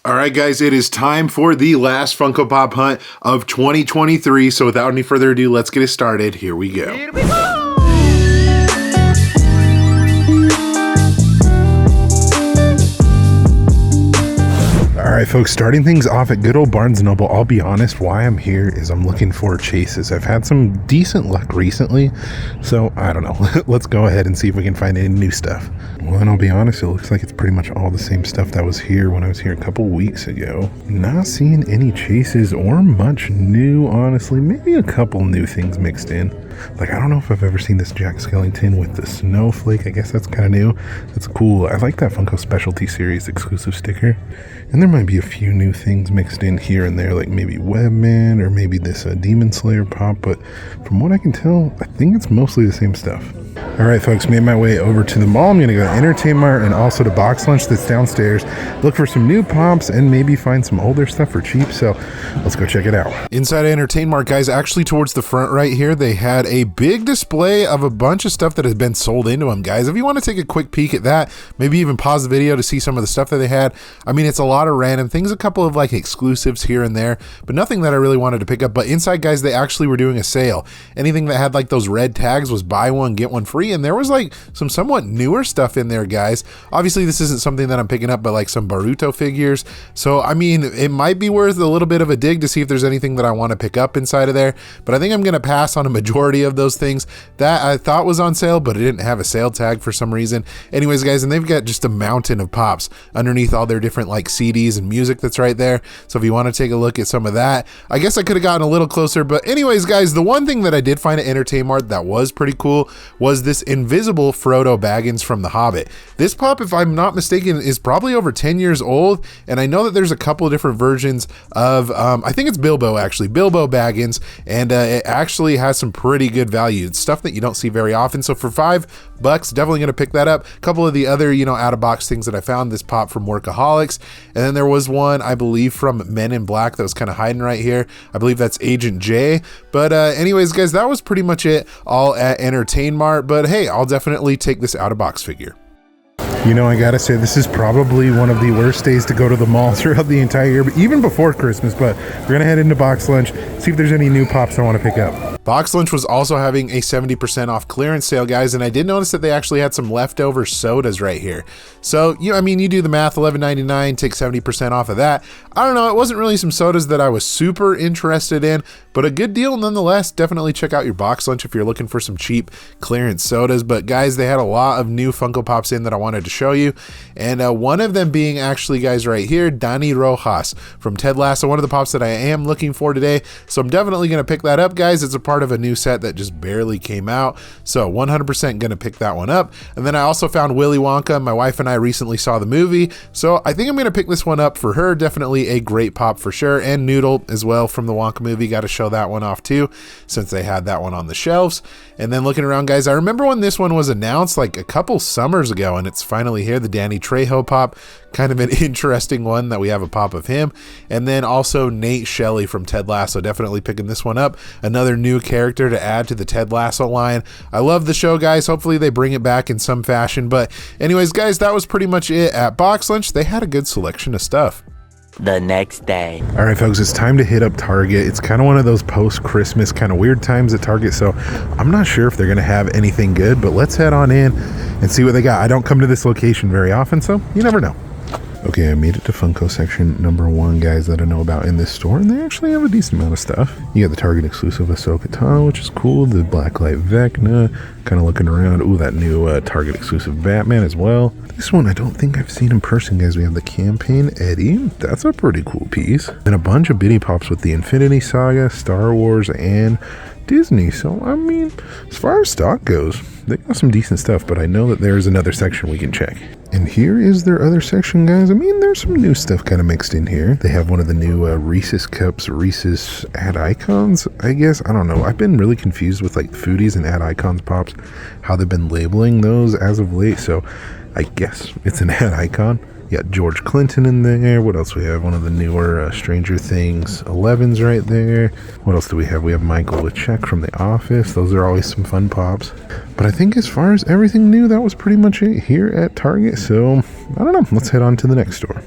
All right, guys, it is time for the last Funko Pop hunt of 2023. So without any further ado, let's get it started. Here we go. Here we go! All right, folks, starting things off at good old Barnes & Noble. I'll be honest, why I'm here is I'm looking for chases. I've had some decent luck recently, so I don't know. Let's go ahead and see if we can find any new stuff. Well, and I'll be honest, it looks like it's pretty much all the same stuff that was here when I was here a couple weeks ago. Not seeing any chases or much new, honestly. Maybe a couple new things mixed in. Like, I don't know if I've ever seen this Jack Skellington with the snowflake. I guess that's kind of new. That's cool. I like that Funko Specialty Series exclusive sticker. And there might be a few new things mixed in here and there, like maybe Webman or maybe this Demon Slayer pop. But from what I can tell, I think it's mostly the same stuff. All right, folks, made my way over to the mall. I'm going to go to Entertainment Mart and also to Box Lunch that's downstairs. Look for some new pops and maybe find some older stuff for cheap. So let's go check it out. Inside Entertainment Mart, guys, actually towards the front right here, they had a big display of a bunch of stuff that has been sold into them, guys. If you want to take a quick peek at that, maybe even pause the video to see some of the stuff that they had. I mean, it's a lot of random things, a couple of like exclusives here and there, but nothing that I really wanted to pick up. But inside, guys, they actually were doing a sale. Anything that had like those red tags was buy one, get one free. And there was like some somewhat newer stuff in there, guys. Obviously, this isn't something that I'm picking up, but like some Boruto figures. So, I mean, it might be worth a little bit of a dig to see if there's anything that I want to pick up inside of there. But I think I'm going to pass on a majority of those things that I thought was on sale, but it didn't have a sale tag for some reason. Anyways, guys, and they've got just a mountain of pops underneath all their different like CDs and music that's right there. So if you want to take a look at some of that, I guess I could have gotten a little closer. But anyways, guys, the one thing that I did find at Entertainment Mart that was pretty cool was this invisible Frodo Baggins from The Hobbit. This pop, if I'm not mistaken, is probably over 10 years old. And I know that there's a couple of different versions of, I think it's Bilbo actually, Bilbo Baggins. And it actually has some pretty good value. It's stuff that you don't see very often. So for $5, definitely going to pick that up. A couple of the other, out of box things that I found, this pop from Workaholics. And then there was one, I believe, from Men in Black that was kind of hiding right here. I believe that's Agent J. But anyways, guys, that was pretty much it all at Entertainment Mart. But hey, I'll definitely take this out of box figure. I gotta say, this is probably one of the worst days to go to the mall throughout the entire year, but even before Christmas. But we're gonna head into Box Lunch, see if there's any new pops I want to pick up. Box Lunch was also having a 70% off clearance sale, guys, and I did notice that they actually had some leftover sodas right here. So, you do the math, $11.99, take 70% off of that. I don't know, it wasn't really some sodas that I was super interested in, but a good deal nonetheless. Definitely check out your Box Lunch if you're looking for some cheap clearance sodas. But guys, they had a lot of new Funko Pops in that I wanted to show you, and one of them being actually, guys, right here, Dani Rojas from Ted Lasso, one of the pops that I am looking for today. So I'm definitely going to pick that up, guys. It's a part of a new set that just barely came out, so 100% going to pick that one up. And then I also found Willy Wonka. My wife and I recently saw the movie, so I think I'm going to pick this one up for her. Definitely a great pop for sure. And Noodle as well from the Wonka movie, got to show that one off too, since they had that one on the shelves. And then looking around, guys, I remember when this one was announced like a couple summers ago, and it's finally here, the Danny Trejo pop. Kind of an interesting one that we have a pop of him. And then also Nate Shelley from Ted Lasso, definitely picking this one up. Another new character to add to the Ted Lasso line. I love the show, guys. Hopefully they bring it back in some fashion. But anyways, guys, that was pretty much it at Box Lunch. They had a good selection of stuff. The next day. All right, folks, it's time to hit up Target. It's kind of one of those post-Christmas kind of weird times at Target, so I'm not sure if they're going to have anything good, but let's head on in and see what they got. I don't come to this location very often, so you never know. Okay, I made it to Funko section number 1, guys, that I know about in this store, and they actually have a decent amount of stuff. You got the Target exclusive Ahsoka Tano, which is cool, the Blacklight Vecna, kind of looking around. Ooh, that new Target exclusive Batman as well. This one, I don't think I've seen in person, guys. We have the Campaign Eddie. That's a pretty cool piece. And a bunch of bitty pops with the Infinity Saga, Star Wars, and Disney. So, I mean, as far as stock goes, they got some decent stuff, but I know that there's another section we can check. And here is their other section, guys. I mean, there's some new stuff kind of mixed in here. They have one of the new Reese's Cups, Reese's Ad Icons, I guess. I don't know. I've been really confused with like foodies and Ad Icons pops, how they've been labeling those as of late. So I guess it's an Ad Icon. You got George Clinton in there. What else we have? One of the newer Stranger Things 11s right there. What else do we have? We have Michael LeCheck from The Office. Those are always some fun pops. But I think as far as everything new, that was pretty much it here at Target. So, I don't know. Let's head on to the next store.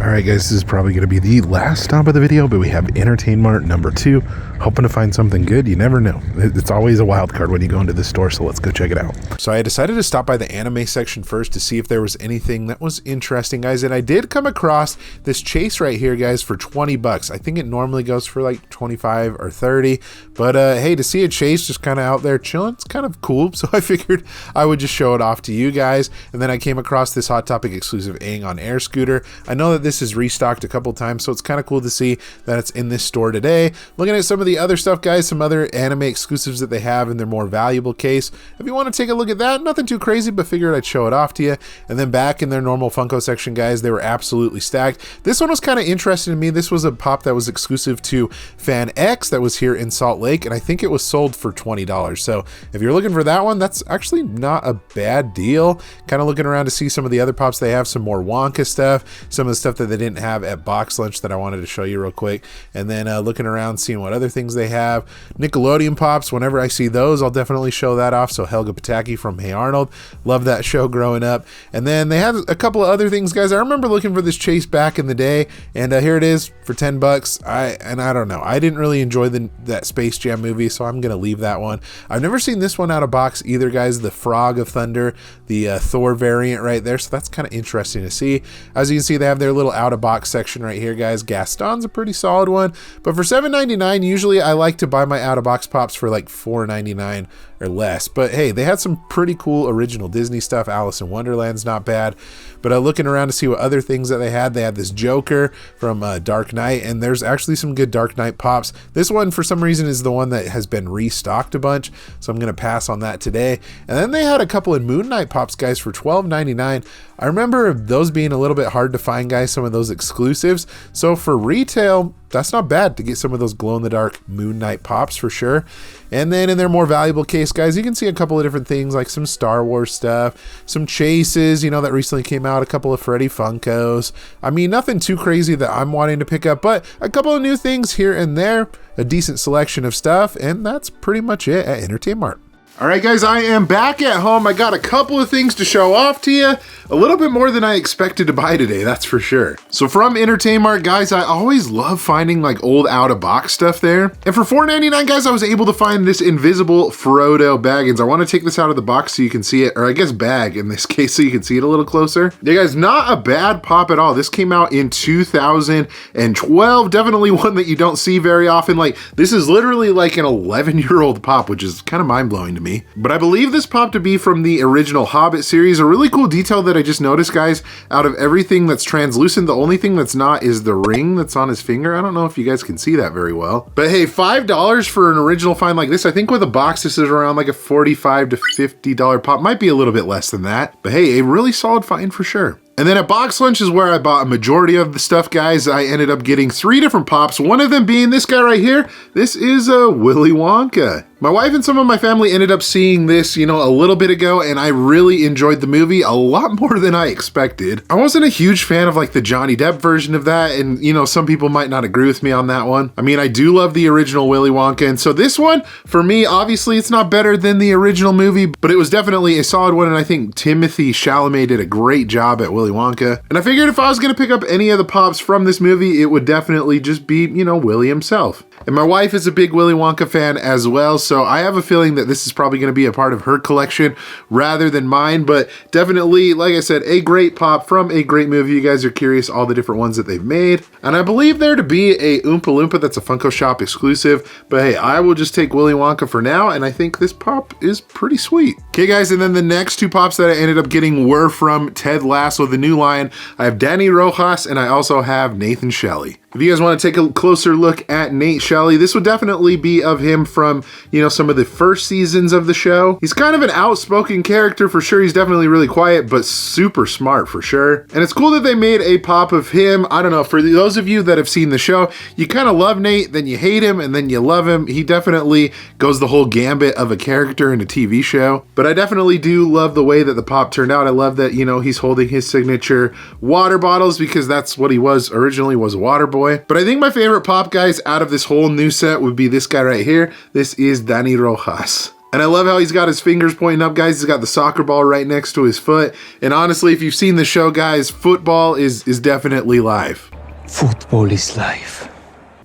All right, guys, this is probably going to be the last stop of the video, but we have Entertain Mart number 2. Hoping to find something good. You never know. It's always a wild card when you go into the store, so let's go check it out. So I decided to stop by the anime section first to see if there was anything that was interesting, guys, and I did come across this chase right here, guys, for 20 bucks. I think it normally goes for like 25 or 30, but hey, to see a chase just kind of out there chilling, it's kind of cool, so I figured I would just show it off to you guys. And then I came across this Hot Topic exclusive Aang on Air scooter. I know that this is restocked a couple times, so it's kind of cool to see that it's in this store today. Looking at some of the other stuff, guys, some other anime exclusives that they have in their more valuable case. If you want to take a look at that, nothing too crazy, but figured I'd show it off to you. And then back in their normal Funko section, guys, they were absolutely stacked. This one was kind of interesting to me. This was a pop that was exclusive to Fan X that was here in Salt Lake, and I think it was sold for $20. So if you're looking for that one, that's actually not a bad deal. Kind of looking around to see some of the other pops. They have some more Wonka stuff, some of the stuff that they didn't have at Box Lunch that I wanted to show you real quick. And then looking around, seeing what other things they have. Nickelodeon pops, whenever I see those, I'll definitely show that off. So Helga Pataki from Hey Arnold, love that show growing up. And then they had a couple of other things, guys. I remember looking for this chase back in the day, and here it is for 10 bucks. I don't know, I didn't really enjoy that Space Jam movie, so I'm gonna leave that one. I've never seen this one out of box either, guys. The Frog of Thunder, the Thor variant right there, so that's kind of interesting to see. As you can see, they have their little out of box section right here, guys. Gaston's a pretty solid one, but for $7.99, usually I like to buy my out of box pops for like $4.99 or less. But hey, they had some pretty cool original Disney stuff. Alice in Wonderland's not bad. But looking around to see what other things that they had this Joker from Dark Knight, and there's actually some good Dark Knight pops. This one, for some reason, is the one that has been restocked a bunch, so I'm going to pass on that today. And then they had a couple of Moon Knight pops, guys, for $12.99. I remember those being a little bit hard to find, guys, some of those exclusives. So for retail, that's not bad to get some of those glow-in-the-dark Moon Knight pops for sure. And then in their more valuable case, guys, you can see a couple of different things like some Star Wars stuff, some chases, you know, that recently came out, a couple of Freddy Funkos. I mean, nothing too crazy that I'm wanting to pick up, but a couple of new things here and there, a decent selection of stuff, and that's pretty much it at Entertain Mart. All right, guys, I am back at home. I got a couple of things to show off to you. A little bit more than I expected to buy today, that's for sure. So from Entertain Mart, guys, I always love finding like old out-of-box stuff there. And for $4.99, guys, I was able to find this invisible Frodo Baggins. I want to take this out of the box so you can see it, or I guess bag in this case, so you can see it a little closer. Yeah, guys, not a bad pop at all. This came out in 2012. Definitely one that you don't see very often. Like, this is literally like an 11-year-old pop, which is kind of mind-blowing to me. But I believe this pop to be from the original Hobbit series. A really cool detail that I just noticed, guys, out of everything that's translucent, the only thing that's not is the ring that's on his finger. I don't know if you guys can see that very well. But hey, $5 for an original find like this. I think with a box, this is around like a $45 to $50 pop. Might be a little bit less than that. But hey, a really solid find for sure. And then at Box Lunch is where I bought a majority of the stuff, guys. I ended up getting 3 different pops, one of them being this guy right here. This is Willy Wonka. My wife and some of my family ended up seeing this, you know, a little bit ago, and I really enjoyed the movie a lot more than I expected. I wasn't a huge fan of like the Johnny Depp version of that, and you know, some people might not agree with me on that one. I mean, I do love the original Willy Wonka, and so this one, for me, obviously it's not better than the original movie, but it was definitely a solid one, and I think Timothée Chalamet did a great job at Willy Wonka. And I figured if I was gonna pick up any of the pops from this movie, it would definitely just be, you know, Willy himself. And my wife is a big Willy Wonka fan as well, so I have a feeling that this is probably going to be a part of her collection rather than mine, but definitely, like I said, a great pop from a great movie. You guys are curious all the different ones that they've made. And I believe there to be a Oompa Loompa that's a Funko Shop exclusive, but hey, I will just take Willy Wonka for now, and I think this pop is pretty sweet. Okay, guys, and then the next 2 pops that I ended up getting were from Ted Lasso, the new line. I have Danny Rojas, and I also have Nathan Shelley. If you guys want to take a closer look at Nate Shelley, this would definitely be of him from, you know, some of the first seasons of the show. He's kind of an outspoken character for sure. He's definitely really quiet, but super smart for sure. And it's cool that they made a pop of him. I don't know, for those of you that have seen the show, you kind of love Nate, then you hate him, and then you love him. He definitely goes the whole gambit of a character in a TV show. But I definitely do love the way that the pop turned out. I love that, you know, he's holding his signature water bottles because that's what he was originally, was a water boy. But I think my favorite pop, guys, out of this whole new set would be this guy right here. This is Danny Rojas. And I love how he's got his fingers pointing up, guys. He's got the soccer ball right next to his foot. And honestly, if you've seen the show, guys, football is definitely life. Football is life.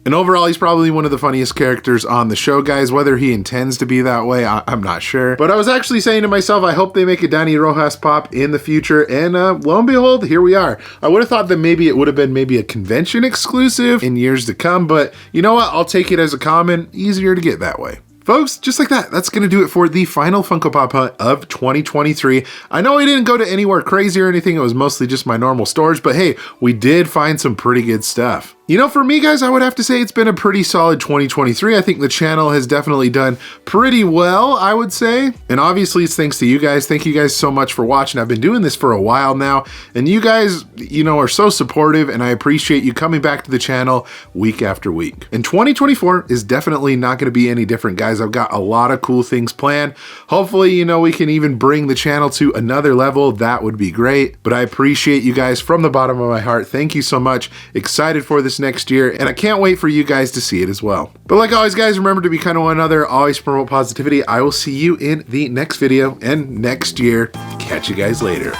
And overall, he's probably one of the funniest characters on the show, guys. Whether he intends to be that way, I'm not sure. But I was actually saying to myself, I hope they make a Danny Rojas pop in the future. And lo and behold, here we are. I would have thought that maybe it would have been maybe a convention exclusive in years to come. But you know what? I'll take it as a common. Easier to get that way. Folks, just like that, that's going to do it for the final Funko Pop hunt of 2023. I know I didn't go to anywhere crazy or anything. It was mostly just my normal storage, but hey, we did find some pretty good stuff. You know, for me, guys, I would have to say it's been a pretty solid 2023. I think the channel has definitely done pretty well, I would say. And obviously, it's thanks to you guys. Thank you guys so much for watching. I've been doing this for a while now, and you guys, you know, are so supportive, and I appreciate you coming back to the channel week after week. And 2024 is definitely not going to be any different, guys. I've got a lot of cool things planned. Hopefully, you know, we can even bring the channel to another level. That would be great. But I appreciate you guys from the bottom of my heart. Thank you so much. Excited for this next year, and I can't wait for you guys to see it as well. But like always, guys, remember to be kind of one another, always promote positivity. I will see you in the next video and next year. Catch you guys later.